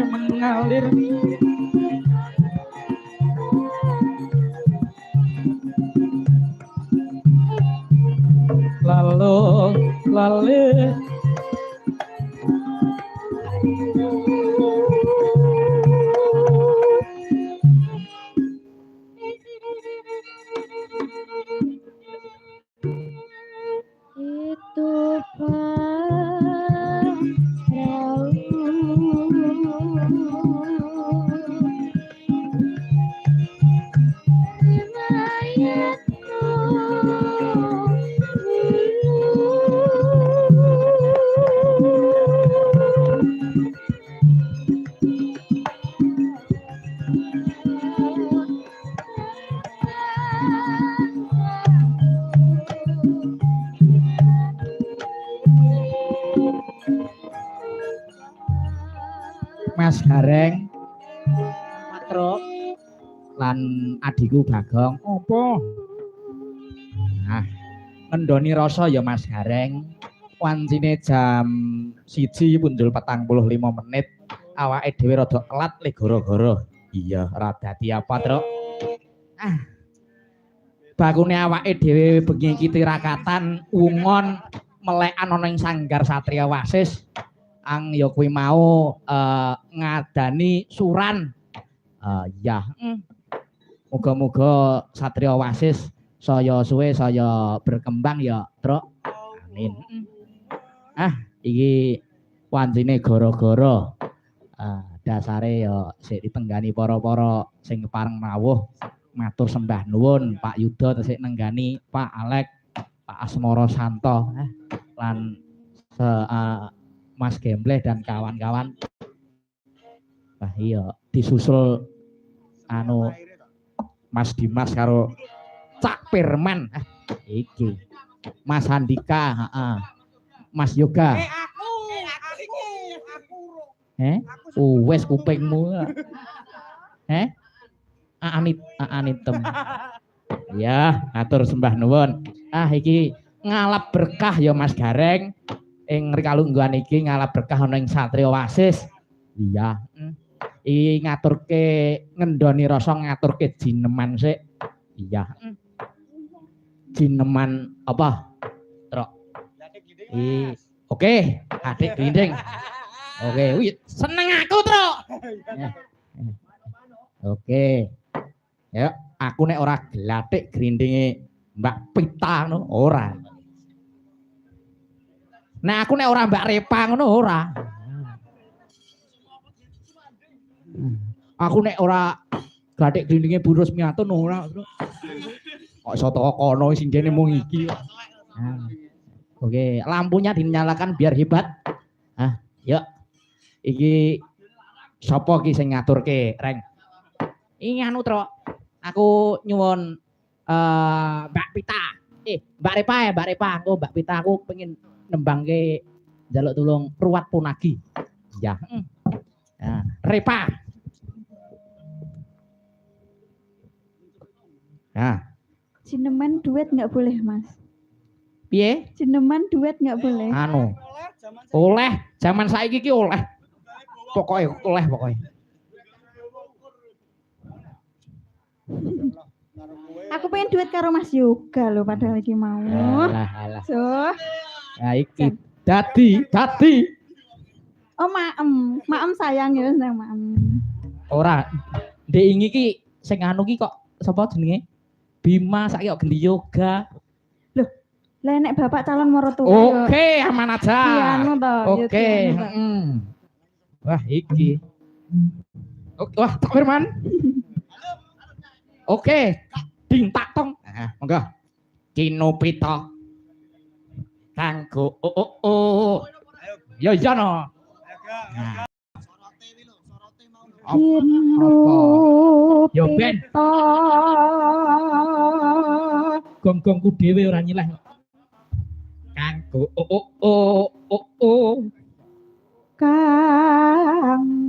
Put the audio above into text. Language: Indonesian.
mengalir lalu itu Mas Gareng Patro lan adikku Bagong apa nah ngendoni rasa ya Mas Gareng wancine jam 1 punjul 45 menit awake dhewe rada telat le gara-gara iya rada dadi apa Truk bakune awake dhewe bengi iki tirakatan ungon melekan ana ing sanggar Satria Wasis ang ya kuwi mau ngadani suran ya muga-muga Satria Wasis saya suwe saya berkembang ya Truk amin iki wancine gara-gara dasare ya sik ditenggani para-para sing pareng rawuh matur sembah nuwun Pak Yuda tesih nenggani Pak Alek Pak Asmara Santo lan Mas Gembleh dan kawan-kawan. Wah iya disusul anu Mas Dimas karo Cak Firman. Iki. Mas Handika, Mas Yoga. Aku. Wes kupingmu. Anitem. Ya, atur sembah nuwun. Iki ngalap berkah ya Mas Gareng. Ing rikalungguhan iki ngalap berkah ana ing Satria Wasis. Iya. Iki ngaturke ngendoni rasa ngaturke jineman sik. Iya. Jineman apa? Truk. Oke, adik grinding. Oke, wih, seneng aku, Truk. Oke. Ya, aku nek ora glathik grindinge Mbak Pita ngono ora. Nah aku nek ora Mbak Repa ngono ora. Aku nek ora gathik glindinge Bu Rusmiatun ora. Kok iso teko kono sing kene mung iki. Oke, lampunya dinyalakan biar hebat. Yuk. Iki sapa iki sing ngaturke, Reng? Iki anu, Truk. Aku nyuwun Mbak Pita. Mbak Repa ya, Mbak Repa. Aku Mbak Pita aku pengen nembangke njaluk tulung Ruwat Punagi. Ya. Repa. Cineman duet nggak boleh, Mas. Piye? Cineman duet nggak boleh. Anu. Oleh, zaman saiki iki oleh. Pokoke oleh pokoke. Aku pengen duet karo Mas Yoga loh padahal lagi mau. Alah. So. Ya iki dadi. Oh, maem sayang ya seneng maem. Ora. Ndek iki sing anu ki kok sapa jenenge? Bima saiki kok gendi yoga. Loh, lah nek bapak calon mertua. Oke, aman aja. Iya anu to. Oke, Wah, iki. Wah, Cak Firman. Oke, ding tak tong. Monggo. Kino Pita. Kanggo Ya iya no. Yo ben. Gong-gongku dhewe ora nyileh. Kanggo Kang